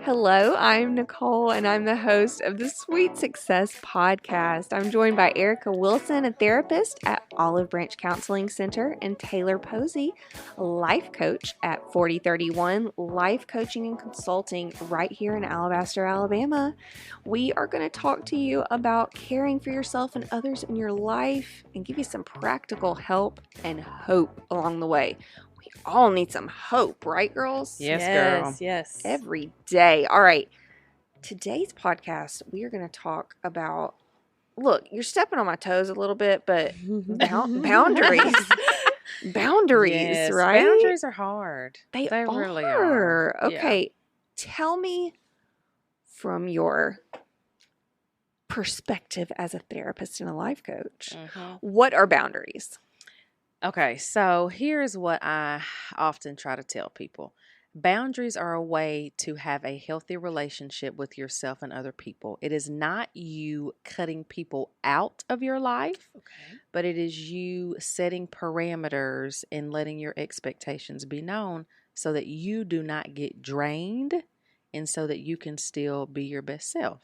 Hello, I'm Nicole, and I'm the host of the Sweet Success Podcast. I'm joined by Erica Wilson, a therapist at Olive Branch Counseling Center, and Taylor Posey, a life coach at 4031 Life Coaching and Consulting right here in Alabaster, Alabama. We are going to talk to you about caring for yourself and others in your life and give you some practical help and hope along the way. All need some hope, right, girls? Yes, girl. Yes. Every day. All right. Today's podcast, we are going to talk about, look, you're stepping on my toes a little bit, but boundaries. Boundaries, Yes, right? Boundaries are hard. They really are. Okay. Yeah. Tell me from your perspective as a therapist and a life coach, what are boundaries? Okay, so here's what I often try to tell people. Boundaries are a way to have a healthy relationship with yourself and other people. It is not you cutting people out of your life, but it is you setting parameters and letting your expectations be known so that you do not get drained and so that you can still be your best self.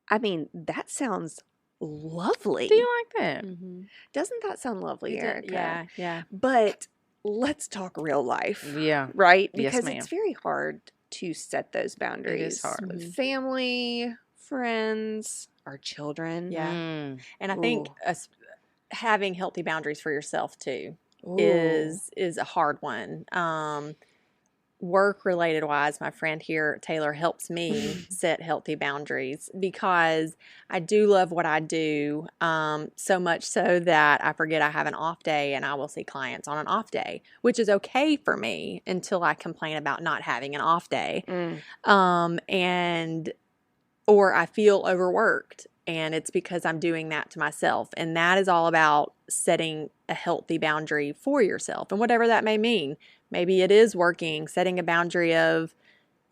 I mean, that sounds lovely. Do you like that? Mm-hmm. Doesn't that sound lovely, Erica? Yeah. But let's talk real life. Yeah. Right? Yes, Because ma'am. it's very hard to set those boundaries. It is hard. With family, friends, our children. Yeah. Mm. And I think having healthy boundaries for yourself too Ooh. is a hard one. Work related wise, my friend here, Taylor, helps me set healthy boundaries because I do love what I do, so much so that I forget I have an off day and I will see clients on an off day, which is okay for me until I complain about not having an off day. Or I feel overworked, and it's because I'm doing that to myself. And that is all about setting a healthy boundary for yourself, and whatever that may mean. Maybe it is working, setting a boundary of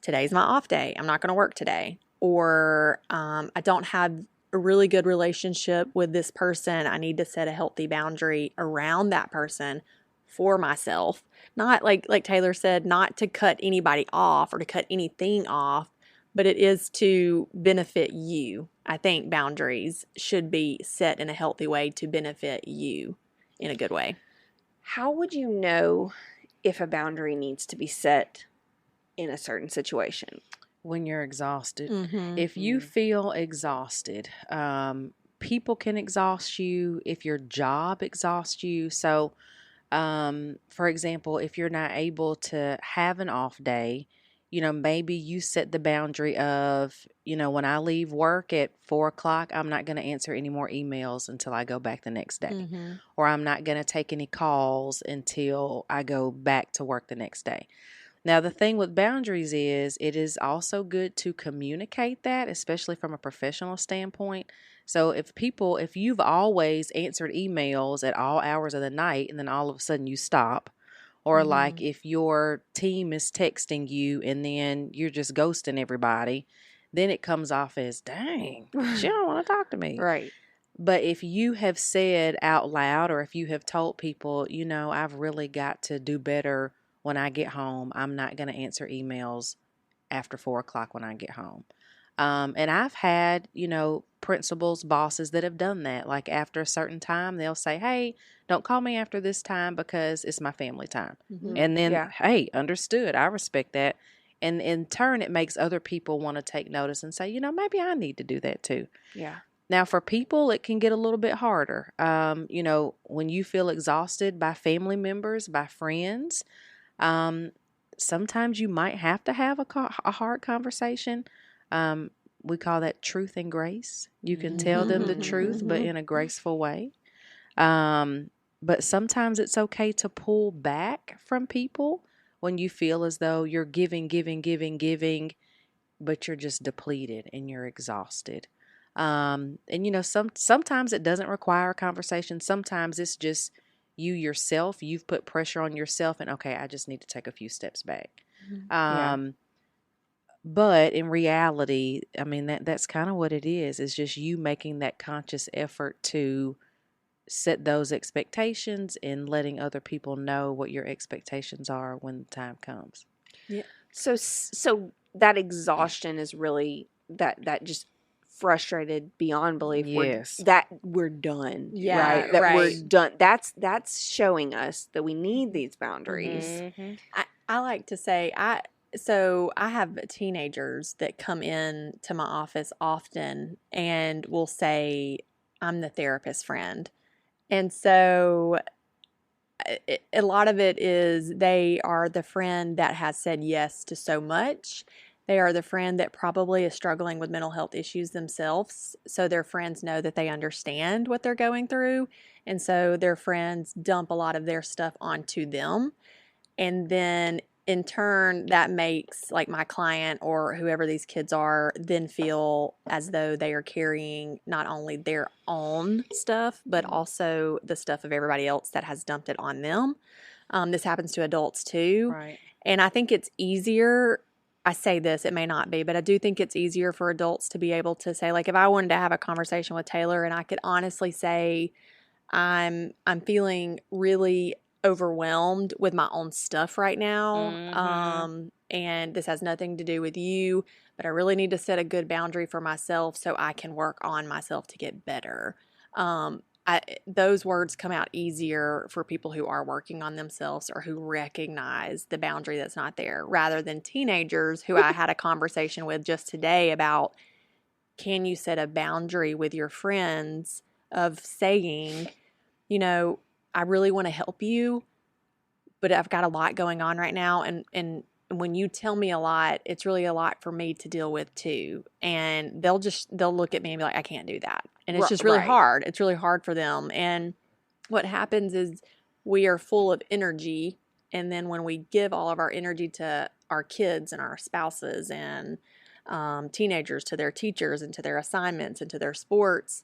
today's my off day. I'm not going to work today. Or I don't have a really good relationship with this person. I need to set a healthy boundary around that person for myself. Not like Taylor said, not to cut anybody off or to cut anything off, but it is to benefit you. I think boundaries should be set in a healthy way to benefit you in a good way. How would you know if a boundary needs to be set in a certain situation? When you're exhausted. Mm-hmm. If you feel exhausted, people can exhaust you if your job exhausts you. So, for example, if you're not able to have an off day, maybe you set the boundary of, when I leave work at 4:00, I'm not going to answer any more emails until I go back the next day. Mm-hmm. Or I'm not going to take any calls until I go back to work the next day. Now, the thing with boundaries is it is also good to communicate that, especially from a professional standpoint. So if you've always answered emails at all hours of the night and then all of a sudden you stop, or like if your team is texting you and then you're just ghosting everybody, then it comes off as, dang, she don't want to talk to me. Right. But if you have said out loud, or if you have told people, I've really got to do better when I get home. I'm not going to answer emails after 4:00 when I get home. And I've had, principals, bosses that have done that. Like after a certain time, they'll say, hey, don't call me after this time because it's my family time. Mm-hmm. And then, hey, understood. I respect that. And in turn, it makes other people want to take notice and say, maybe I need to do that too. Yeah. Now, for people, it can get a little bit harder. When you feel exhausted by family members, by friends, sometimes you might have to have a hard conversation. We call that truth and grace. You can tell them the truth, but in a graceful way. But sometimes it's okay to pull back from people when you feel as though you're giving, but you're just depleted and you're exhausted. And sometimes it doesn't require a conversation. Sometimes it's just you yourself. You've put pressure on yourself and, okay, I just need to take a few steps back. But in reality, I mean, that's kind of what it is. It's just you making that conscious effort to set those expectations and letting other people know what your expectations are when the time comes. So that exhaustion is really that just frustrated beyond belief. Yes. We're done. Yeah, right. That we're right. done. That's showing us that we need these boundaries. Mm-hmm. I like to say so I have teenagers that come in to my office often and will say, I'm the therapist friend. And so a lot of it is they are the friend that has said yes to so much. They are the friend that probably is struggling with mental health issues themselves. So their friends know that they understand what they're going through. And so their friends dump a lot of their stuff onto them. And then in turn, that makes like my client or whoever these kids are then feel as though they are carrying not only their own stuff, but also the stuff of everybody else that has dumped it on them. This happens to adults too. Right. And I think it's easier. I say this, it may not be, but I do think it's easier for adults to be able to say, like, if I wanted to have a conversation with Taylor and I could honestly say, I'm feeling really overwhelmed with my own stuff right now. Mhm. And this has nothing to do with you, but I really need to set a good boundary for myself so I can work on myself to get better. Those words come out easier for people who are working on themselves or who recognize the boundary that's not there, rather than teenagers who I had a conversation with just today about, can you set a boundary with your friends of saying, you know, I really want to help you, but I've got a lot going on right now. And when you tell me a lot, it's really a lot for me to deal with too. And they'll look at me and be like, I can't do that. And it's just really Right. hard. It's really hard for them. And what happens is we are full of energy. And then when we give all of our energy to our kids and our spouses and teenagers, to their teachers and to their assignments and to their sports,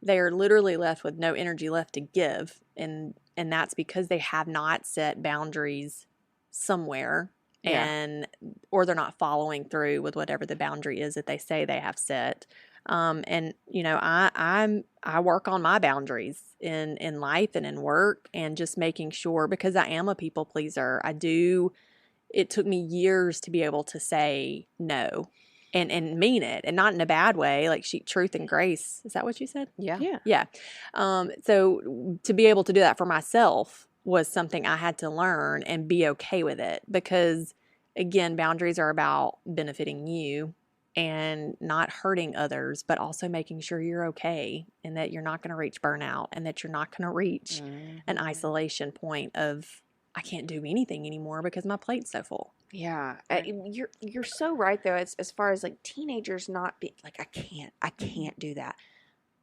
they are literally left with no energy left to give. And that's because they have not set boundaries somewhere. Yeah. Or they're not following through with whatever the boundary is that they say they have set. And you know, I work on my boundaries in life and in work, and just making sure, because I am a people pleaser. It took me years to be able to say no and mean it, and not in a bad way, like truth and grace. Is that what you said? Yeah. Yeah. Yeah. So to be able to do that for myself was something I had to learn and be okay with it, because again, boundaries are about benefiting you and not hurting others, but also making sure you're okay and that you're not going to reach burnout and that you're not going to reach an isolation point of, I can't do anything anymore because my plate's so full. Yeah, you're so right though. As far as like teenagers not be like, I can't do that.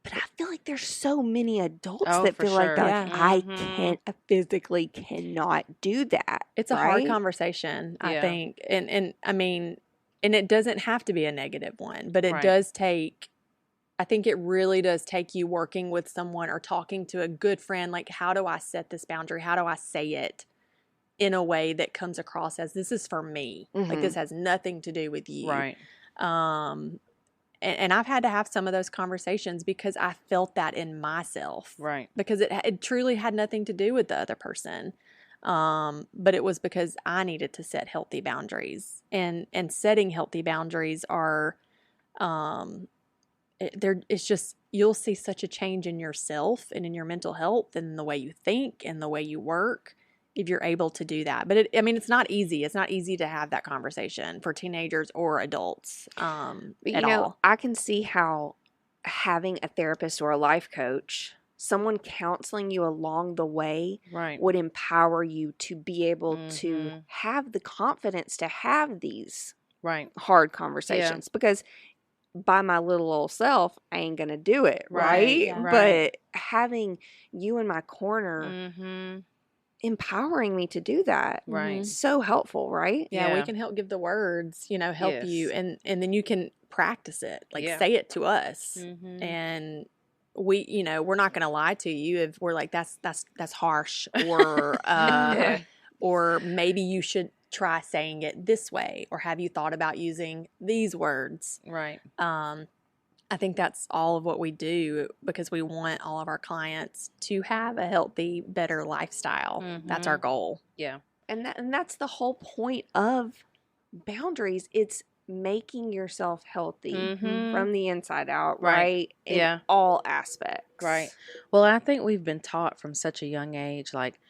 But I feel like there's so many adults that for feel like sure. that. Yeah. Like, Mhm. I physically cannot do that. It's a hard right? conversation, I Yeah. think. And I mean, and it doesn't have to be a negative one, but it Right. does take, I think it really does take you working with someone or talking to a good friend. Like, how do I set this boundary? How do I say it in a way that comes across as, this is for me? Like, this has nothing to do with you. Right. And I've had to have some of those conversations because I felt that in myself. Right. Because it truly had nothing to do with the other person. But it was because I needed to set healthy boundaries. And setting healthy boundaries are, it's just, you'll see such a change in yourself and in your mental health and the way you think and the way you work if you're able to do that. But it's not easy. It's not easy to have that conversation for teenagers or adults at all. I can see how having a therapist or a life coach, someone counseling you along the way, Right. would empower you to be able to Mhm. have the confidence to have these Right. hard conversations. Because by my little old self, I ain't gonna do it, right? Yeah. But having you in my corner, Mhm. empowering me to do that, Right. so helpful, right? Yeah, we Yeah. can help give the words, help you, Yes. and then you can practice it, like Yeah. say it to us, Mhm. and we're not going to lie to you if we're like, that's harsh, or or maybe you should try saying it this way, or have you thought about using these words? Right. I think that's all of what we do, because we want all of our clients to have a healthy, better lifestyle. That's our goal. Yeah. And that's the whole point of boundaries. It's making yourself healthy Mm-hmm. from the inside out, Right. right? In Yeah. all aspects. Right. Well, I think we've been taught from such a young age, like,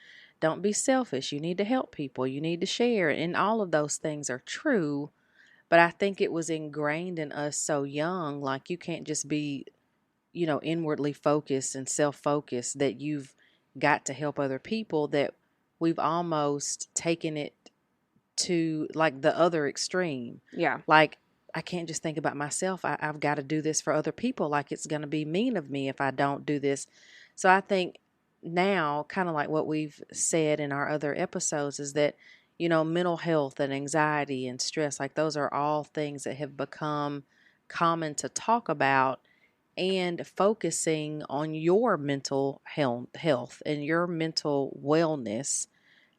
don't be selfish. You need to help people. You need to share. And all of those things are true. But I think it was ingrained in us so young, like, you can't just be, inwardly focused and self-focused, that you've got to help other people, that we've almost taken it to like the other extreme. Yeah. Like, I can't just think about myself. I've got to do this for other people. Like, it's going to be mean of me if I don't do this. So I think now, kind of like what we've said in our other episodes, is that, mental health and anxiety and stress, like, those are all things that have become common to talk about, and focusing on your mental health and your mental wellness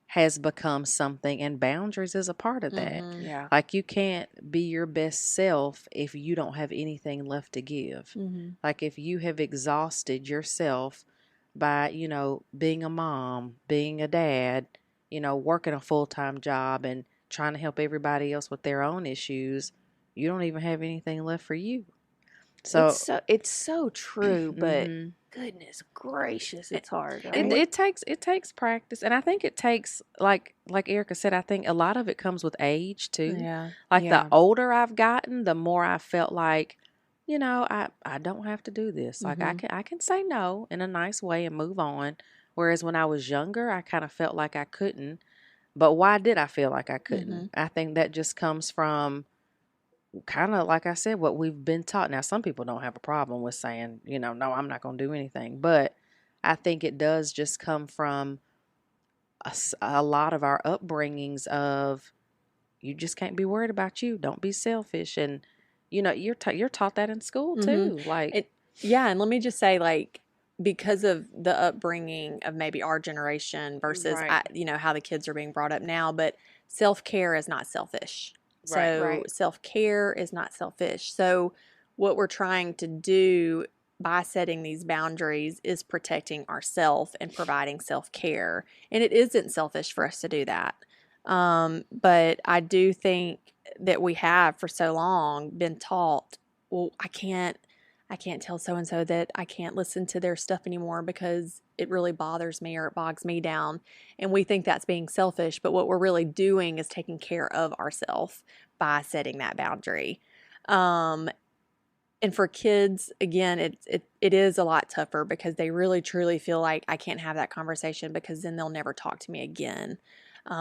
has become something, and boundaries is a part of that. Mm-hmm. Yeah. Like, you can't be your best self if you don't have anything left to give. Mm-hmm. Like, if you have exhausted yourself by, being a mom, being a dad, working a full-time job and trying to help everybody else with their own issues, you don't even have anything left for you. So It's so true, but mhm. goodness gracious, it's hard, It right? it takes practice, and I think it takes, like Erica said, I think a lot of it comes with age too. Yeah. Like, Yeah. the older I've gotten, the more I felt like, I don't have to do this. Like, Mm-hmm. I can say no in a nice way and move on. Whereas when I was younger, I kind of felt like I couldn't. But why did I feel like I couldn't? Mm-hmm. I think that just comes from, kind of like I said, what we've been taught. Now, some people don't have a problem with saying, no, I'm not going to do anything. But I think it does just come from a lot of our upbringings of, you just can't be worried about you. Don't be selfish. And, you're taught that in school too. Like, Yeah, and let me just say, like, because of the upbringing of maybe our generation versus, Right. how the kids are being brought up now, but self-care is not selfish. Right. So Right. self-care is not selfish. So what we're trying to do by setting these boundaries is protecting ourselves and providing self-care. And it isn't selfish for us to do that. But I do think that we have for so long been taught, well, I can't tell so and so that I can't listen to their stuff anymore because it really bothers me or it bogs me down. And we think that's being selfish, but what we're really doing is taking care of ourselves by setting that boundary. And for kids, again, it is a lot tougher because they really truly feel like I can't have that conversation because then they'll never talk to me again.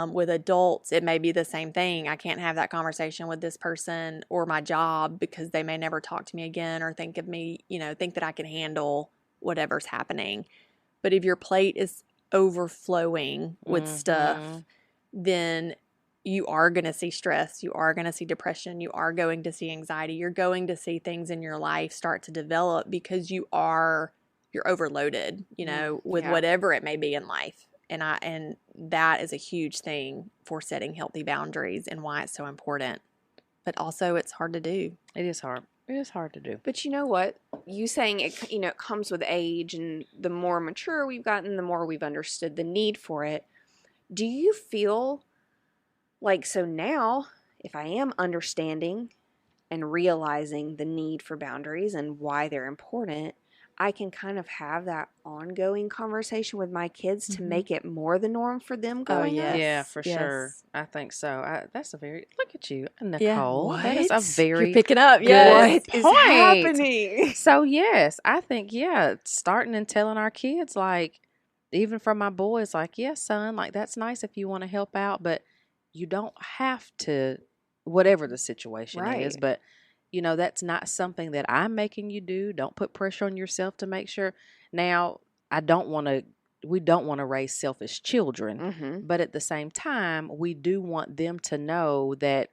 With adults, it may be the same thing. I can't have that conversation with this person or my job because they may never talk to me again or think of me, think that I can handle whatever's happening. But if your plate is overflowing with stuff, then you are going to see stress. You are going to see depression. You are going to see anxiety. You're going to see things in your life start to develop because you're overloaded, with Yeah. whatever it may be in life. And that is a huge thing for setting healthy boundaries and why it's so important. But also it's hard to do. It is hard. It is hard to do. But you know what? You saying it, it comes with age, and the more mature we've gotten, the more we've understood the need for it. Do you feel like, so now, if I am understanding and realizing the need for boundaries and why they're important, I can kind of have that ongoing conversation with my kids to make it more the norm for them growing up? Yeah, for sure. Yes. I think so. That's a very, look at you, Nicole. Yeah. That is a very You're picking up. good Yes. What is point. happening? So, yes, I think, starting and telling our kids, like, even from my boys, like, yes, son, like, that's nice if you want to help out, but you don't have to, whatever the situation is. Right. But, that's not something that I'm making you do. Don't put pressure on yourself to make sure. Now, we don't want to raise selfish children, Mm-hmm. but at the same time, we do want them to know that,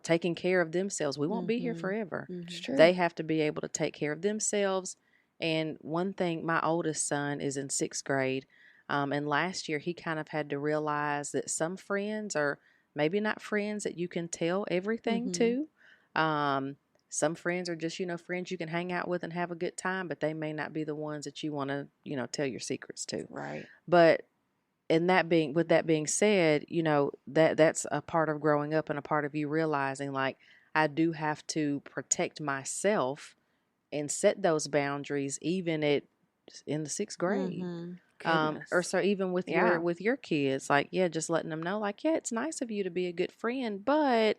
taking care of themselves, we won't be here forever. It's true. They have to be able to take care of themselves. And one thing, my oldest son is in 6th grade. And last year he kind of had to realize that some friends are maybe not friends that you can tell everything to. Some friends are just, friends you can hang out with and have a good time, but they may not be the ones that you want to, tell your secrets to. Right. But with that being said, that's a part of growing up and a part of you realizing, like, I do have to protect myself and set those boundaries even in the 6th grade. Or so even with your kids, like, just letting them know, like, it's nice of you to be a good friend, but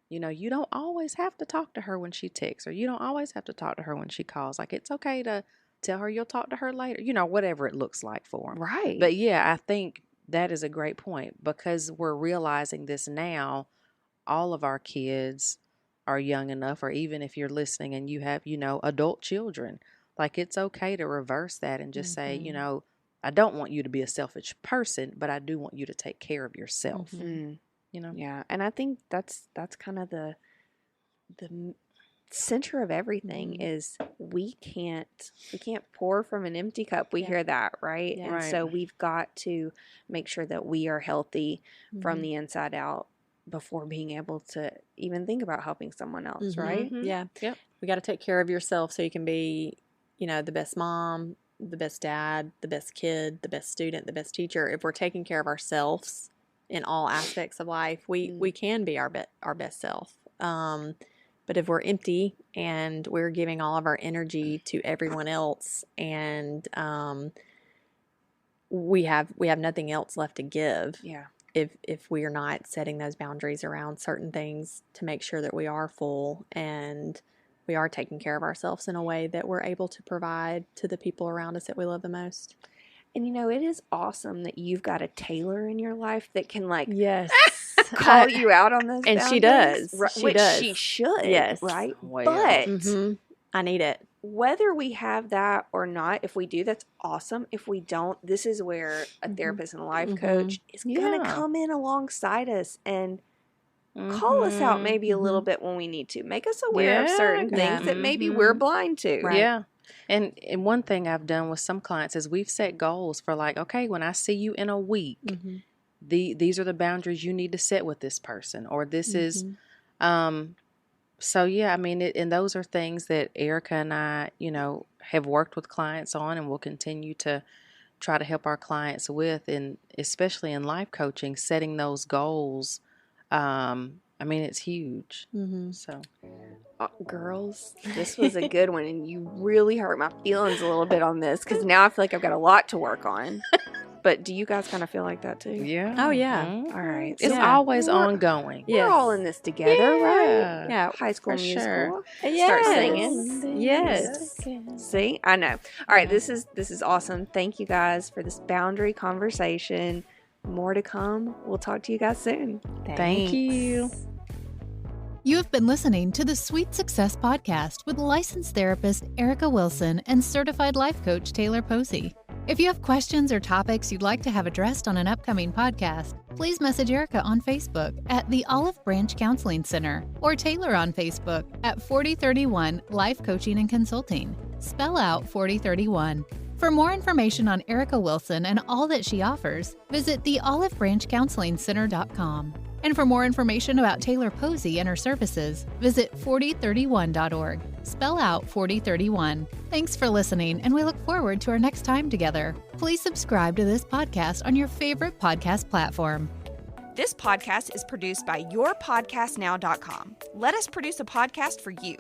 you don't always have to talk to her when she texts, or you don't always have to talk to her when she calls. Like, it's okay to tell her you'll talk to her later, whatever it looks like for them. Right. But I think that is a great point, because we're realizing this now. All of our kids are young enough, or even if you're listening and you have, adult children, like, it's okay to reverse that and just say, I don't want you to be a selfish person, but I do want you to take care of yourself. Yeah, and I think that's kind of the center of everything is we can't pour from an empty cup. We hear that, right? Yeah. And so we've got to make sure that we are healthy from the inside out before being able to even think about helping someone else, right? Yeah. Yep. We got to take care of yourself so you can be, the best mom, the best dad, the best kid, the best student, the best teacher. If we're taking care of ourselves in all aspects of life, we can be our best self. But if we're empty and we're giving all of our energy to everyone else, and we have nothing else left to give. Yeah. If we are not setting those boundaries around certain things to make sure that we are full and we are taking care of ourselves in a way that we're able to provide to the people around us that we love the most. And it is awesome that you've got a Taylor in your life that can Yes. call you out on those And boundaries. she does. Right, She which does. she should. Yes. Right? Well. But I need it. whether we have that or not, if we do, that's awesome. If we don't, this is where a therapist and a life coach is going to come in alongside us and call us out maybe a little bit when we need to. Make us aware of certain things that maybe we're blind to. Right. Yeah. And one thing I've done with some clients is we've set goals for, like, okay, when I see you in a week, these are the boundaries you need to set with this person, or this is, so yeah, I mean, and those are things that Erica and I, have worked with clients on and will continue to try to help our clients with, and especially in life coaching, setting those goals. I mean, it's huge. So, girls, this was a good one, and you really hurt my feelings a little bit on this, because now I feel like I've got a lot to work on. But do you guys kind of feel like that too? yeah. Oh, yeah. All right. It's always ongoing. We're all in this together, right? Yeah. High School for Musical. sure. Start singing. Yes. See, I know. All right, this is awesome. Thank you guys for this boundary conversation. More to come. We'll talk to you guys soon. Thank you. You have been listening to the Sweet Success Podcast with licensed therapist Erica Wilson and certified life coach Taylor Posey. If you have questions or topics you'd like to have addressed on an upcoming podcast, please message Erica on Facebook at the Olive Branch Counseling Center, or Taylor on Facebook at 4031 Life Coaching and Consulting. Spell out 4031. For more information on Erica Wilson and all that she offers, visit theolivebranchcounselingcenter.com. And for more information about Taylor Posey and her services, visit 4031.org. Spell out 4031. Thanks for listening, and we look forward to our next time together. Please subscribe to this podcast on your favorite podcast platform. This podcast is produced by yourpodcastnow.com. Let us produce a podcast for you.